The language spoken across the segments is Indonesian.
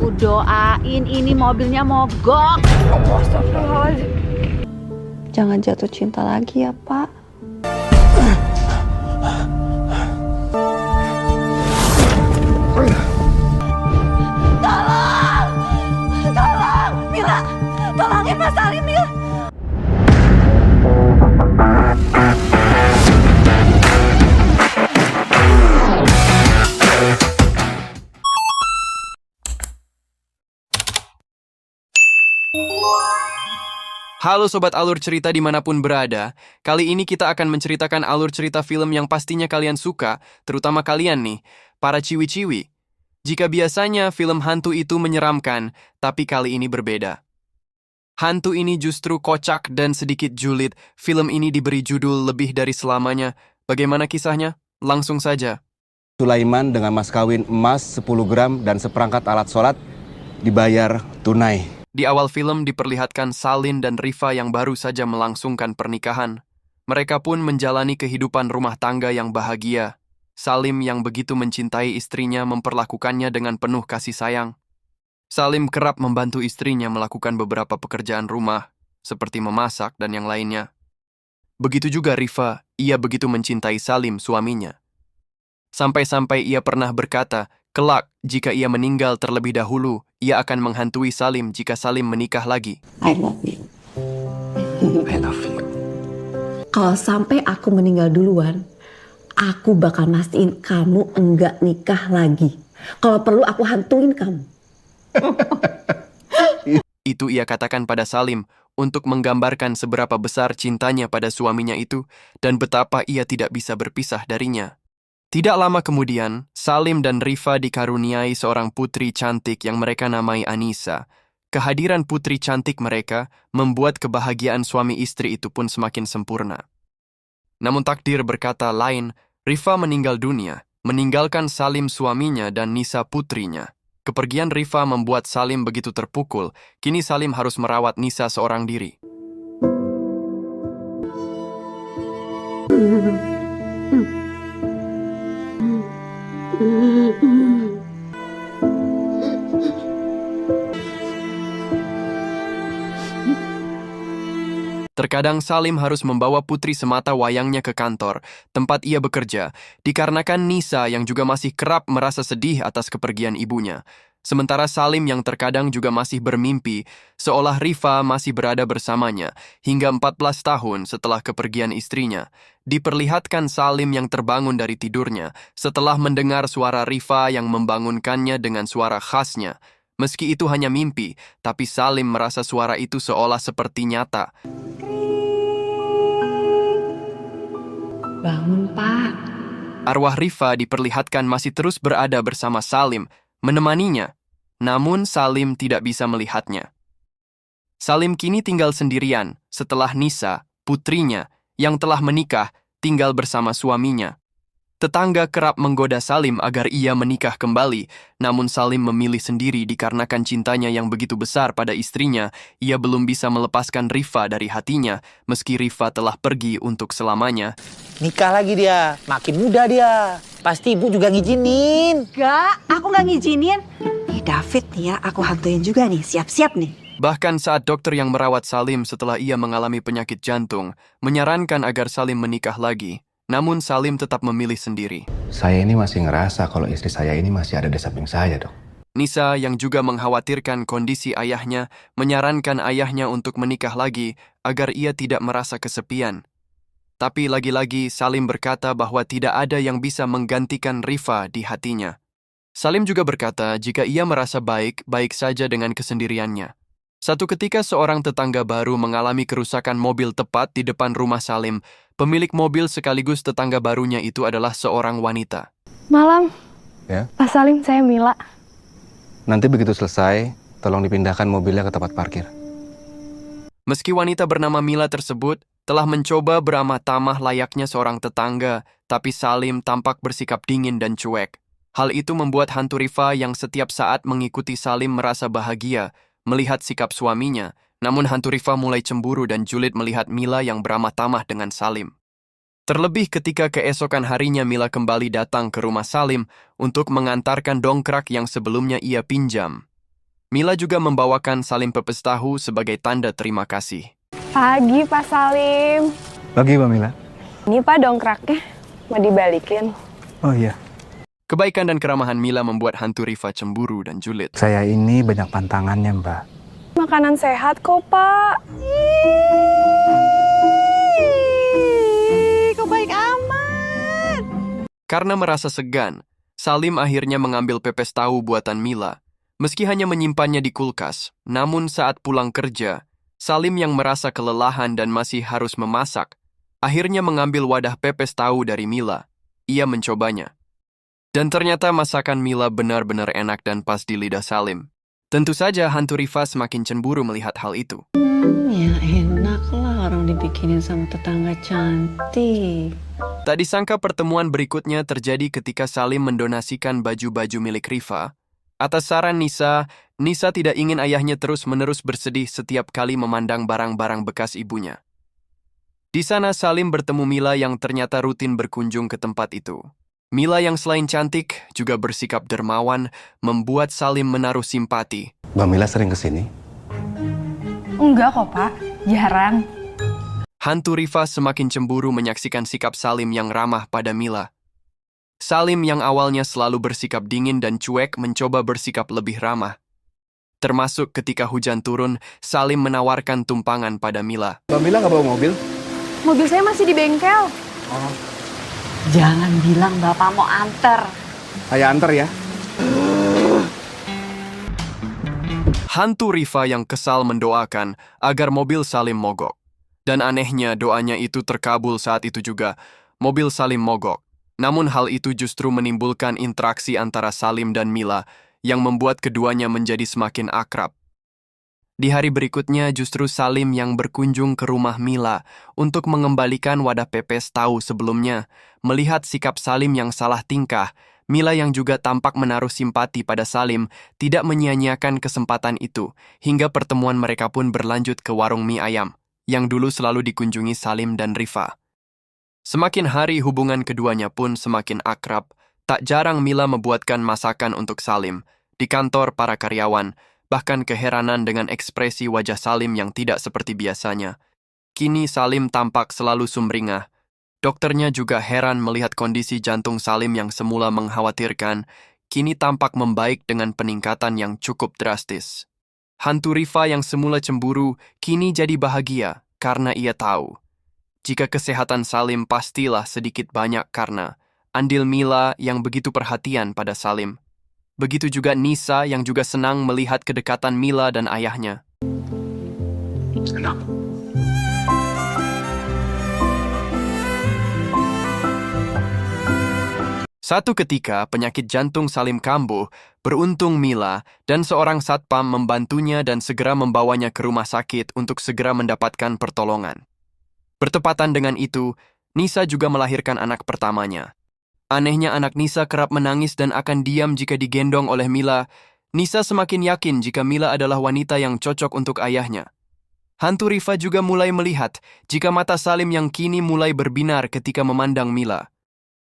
Aku doain ini mobilnya mogok. Astagfirullahaladzim. Jangan jatuh cinta lagi ya, Pak. Tolong! Tolong! Mila! Tolongin Mas Salim, Mila! Halo Sobat Alur Cerita dimanapun berada, kali ini kita akan menceritakan alur cerita film yang pastinya kalian suka, terutama kalian nih, para ciwi-ciwi. Jika biasanya film hantu itu menyeramkan, tapi kali ini berbeda. Hantu ini justru kocak dan sedikit julid. Film ini diberi judul Lebih Dari Selamanya. Bagaimana kisahnya? Langsung saja. Sulaiman dengan mas kawin emas 10 gram dan seperangkat alat sholat dibayar tunai. Di awal film diperlihatkan Salim dan Rifa yang baru saja melangsungkan pernikahan. Mereka pun menjalani kehidupan rumah tangga yang bahagia. Salim yang begitu mencintai istrinya memperlakukannya dengan penuh kasih sayang. Salim kerap membantu istrinya melakukan beberapa pekerjaan rumah, seperti memasak dan yang lainnya. Begitu juga Rifa, ia begitu mencintai Salim suaminya. Sampai-sampai ia pernah berkata, kelak, jika ia meninggal terlebih dahulu, ia akan menghantui Salim jika Salim menikah lagi. I love you. I love you. Kalau sampai aku meninggal duluan, aku bakal mastiin kamu enggak nikah lagi. Kalau perlu aku hantuin kamu. Itu ia katakan pada Salim untuk menggambarkan seberapa besar cintanya pada suaminya itu dan betapa ia tidak bisa berpisah darinya. Tidak lama kemudian, Salim dan Rifa dikaruniai seorang putri cantik yang mereka namai Anissa. Kehadiran putri cantik mereka membuat kebahagiaan suami istri itu pun semakin sempurna. Namun takdir berkata lain, Rifa meninggal dunia, meninggalkan Salim suaminya dan Nisa putrinya. Kepergian Rifa membuat Salim begitu terpukul, kini Salim harus merawat Nisa seorang diri. Terkadang Salim harus membawa putri semata wayangnya ke kantor, tempat ia bekerja, dikarenakan Nisa yang juga masih kerap merasa sedih atas kepergian ibunya. Sementara Salim yang terkadang juga masih bermimpi, seolah Rifa masih berada bersamanya, hingga 14 tahun setelah kepergian istrinya. Diperlihatkan Salim yang terbangun dari tidurnya, setelah mendengar suara Rifa yang membangunkannya dengan suara khasnya. Meski itu hanya mimpi, tapi Salim merasa suara itu seolah seperti nyata. Bangun, Pak. Arwah Rifa diperlihatkan masih terus berada bersama Salim, menemaninya. Namun Salim tidak bisa melihatnya. Salim kini tinggal sendirian setelah Nisa, putrinya, yang telah menikah, tinggal bersama suaminya. Tetangga kerap menggoda Salim agar ia menikah kembali, namun Salim memilih sendiri dikarenakan cintanya yang begitu besar pada istrinya. Ia belum bisa melepaskan Rifa dari hatinya, meski Rifa telah pergi untuk selamanya. Nikah lagi dia, makin muda dia. Pasti ibu juga ngizinin. Enggak, aku nggak ngizinin. Nih David nih ya, aku hantuin juga nih, siap-siap nih. Bahkan saat dokter yang merawat Salim setelah ia mengalami penyakit jantung, menyarankan agar Salim menikah lagi. Namun Salim tetap memilih sendiri. Saya ini masih ngerasa kalau istri saya ini masih ada di samping saya, Dok. Nisa yang juga mengkhawatirkan kondisi ayahnya, menyarankan ayahnya untuk menikah lagi agar ia tidak merasa kesepian. Tapi lagi-lagi Salim berkata bahwa tidak ada yang bisa menggantikan Rifa di hatinya. Salim juga berkata jika ia merasa baik-baik saja dengan kesendiriannya. Satu ketika seorang tetangga baru mengalami kerusakan mobil tepat di depan rumah Salim. Pemilik mobil sekaligus tetangga barunya itu adalah seorang wanita. Malam. Ya. Pak Salim, saya Mila. Nanti begitu selesai, tolong dipindahkan mobilnya ke tempat parkir. Meski wanita bernama Mila tersebut telah mencoba beramah tamah layaknya seorang tetangga, tapi Salim tampak bersikap dingin dan cuek. Hal itu membuat hantu Rifa yang setiap saat mengikuti Salim merasa bahagia melihat sikap suaminya. Namun hantu Rifa mulai cemburu dan julid melihat Mila yang beramah tamah dengan Salim. Terlebih ketika keesokan harinya Mila kembali datang ke rumah Salim untuk mengantarkan dongkrak yang sebelumnya ia pinjam. Mila juga membawakan Salim pepes tahu sebagai tanda terima kasih. Pagi Pak Salim. Pagi Mbak Mila. Ini Pak dongkraknya mau dibalikin. Oh iya, Kebaikan dan keramahan Mila membuat hantu Rifa cemburu dan julid. saya ini banyak pantangannya Mbak. Makanan sehat kok Pak. Kok baik amat. Karena merasa segan, Salim akhirnya mengambil pepes tahu buatan Mila. Meski hanya menyimpannya di kulkas, namun saat pulang kerja, Salim yang merasa kelelahan dan masih harus memasak, akhirnya mengambil wadah pepes tahu dari Mila. Ia mencobanya. Dan ternyata masakan Mila benar-benar enak dan pas di lidah Salim. Tentu saja hantu Rifa semakin cemburu melihat hal itu. Ya enak lah orang dibikinin sama tetangga cantik. Tak disangka pertemuan berikutnya terjadi ketika Salim mendonasikan baju-baju milik Rifa. Atas saran Nisa, Nisa tidak ingin ayahnya terus-menerus bersedih setiap kali memandang barang-barang bekas ibunya. Di sana Salim bertemu Mila yang ternyata rutin berkunjung ke tempat itu. Mila yang selain cantik, juga bersikap dermawan, membuat Salim menaruh simpati. Mbak Mila sering kesini? Enggak kok Pak, jarang. Hantu Rifa semakin cemburu menyaksikan sikap Salim yang ramah pada Mila. Salim yang awalnya selalu bersikap dingin dan cuek mencoba bersikap lebih ramah. Termasuk ketika hujan turun, Salim menawarkan tumpangan pada Mila. Mbak Mila nggak bawa mobil? Mobil saya masih di bengkel. Jangan bilang bapak mau anter. Saya antar ya. Hantu Rifa yang kesal mendoakan agar mobil Salim mogok. Dan anehnya doanya itu terkabul saat itu juga. Mobil Salim mogok. Namun hal itu justru menimbulkan interaksi antara Salim dan Mila yang membuat keduanya menjadi semakin akrab. Di hari berikutnya justru Salim yang berkunjung ke rumah Mila untuk mengembalikan wadah pepes tahu sebelumnya. Melihat sikap Salim yang salah tingkah, Mila yang juga tampak menaruh simpati pada Salim tidak menyia-nyiakan kesempatan itu hingga pertemuan mereka pun berlanjut ke warung mie ayam yang dulu selalu dikunjungi Salim dan Rifa. Semakin hari hubungan keduanya pun semakin akrab. Tak jarang Mila membuatkan masakan untuk Salim di kantor para karyawan, bahkan keheranan dengan ekspresi wajah Salim yang tidak seperti biasanya. Kini Salim tampak selalu sumringah. Dokternya juga heran melihat kondisi jantung Salim yang semula mengkhawatirkan, kini tampak membaik dengan peningkatan yang cukup drastis. Hantu Rifa yang semula cemburu, kini jadi bahagia karena ia tahu jika kesehatan Salim pastilah sedikit banyak karena andil Mila yang begitu perhatian pada Salim. Begitu juga Nisa yang juga senang melihat kedekatan Mila dan ayahnya. Enak. Satu ketika penyakit jantung Salim kambuh, beruntung Mila dan seorang satpam membantunya dan segera membawanya ke rumah sakit untuk segera mendapatkan pertolongan. Bertepatan dengan itu, Nisa juga melahirkan anak pertamanya. Anehnya anak Nisa kerap menangis dan akan diam jika digendong oleh Mila. Nisa semakin yakin jika Mila adalah wanita yang cocok untuk ayahnya. Hantu Rifa juga mulai melihat jika mata Salim yang kini mulai berbinar ketika memandang Mila.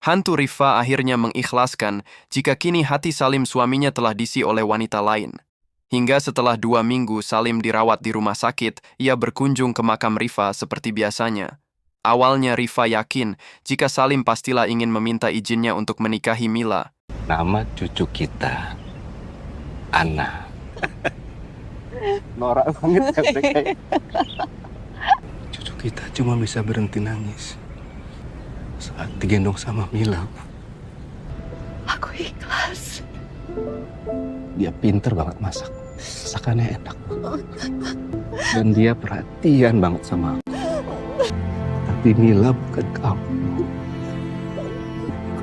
Hantu Rifa akhirnya mengikhlaskan jika kini hati Salim suaminya telah diisi oleh wanita lain. Hingga setelah 2 minggu Salim dirawat di rumah sakit, ia berkunjung ke makam Rifa seperti biasanya. Awalnya Rifa yakin jika Salim pastilah ingin meminta izinnya untuk menikahi Mila. Nama cucu kita, Ana. Norak banget kan, kayak. Cucu kita cuma bisa berhenti nangis saat digendong sama Mila. Aku ikhlas. Dia pinter banget masak. Masakannya enak. Dan dia perhatian banget sama aku. Tapi Mila bukan kamu.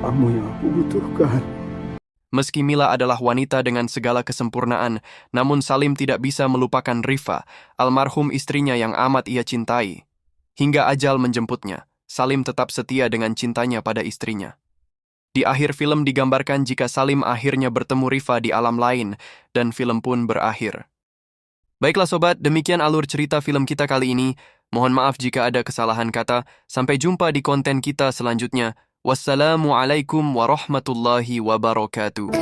Kamu yang aku butuhkan. Meski Mila adalah wanita dengan segala kesempurnaan, namun Salim tidak bisa melupakan Rifa, almarhum istrinya yang amat ia cintai. Hingga ajal menjemputnya, Salim tetap setia dengan cintanya pada istrinya. Di akhir film digambarkan jika Salim akhirnya bertemu Rifa di alam lain, dan film pun berakhir. Baiklah sobat, demikian alur cerita film kita kali ini. Mohon maaf jika ada kesalahan kata. Sampai jumpa di konten kita selanjutnya. Wassalamualaikum warahmatullahi wabarakatuh.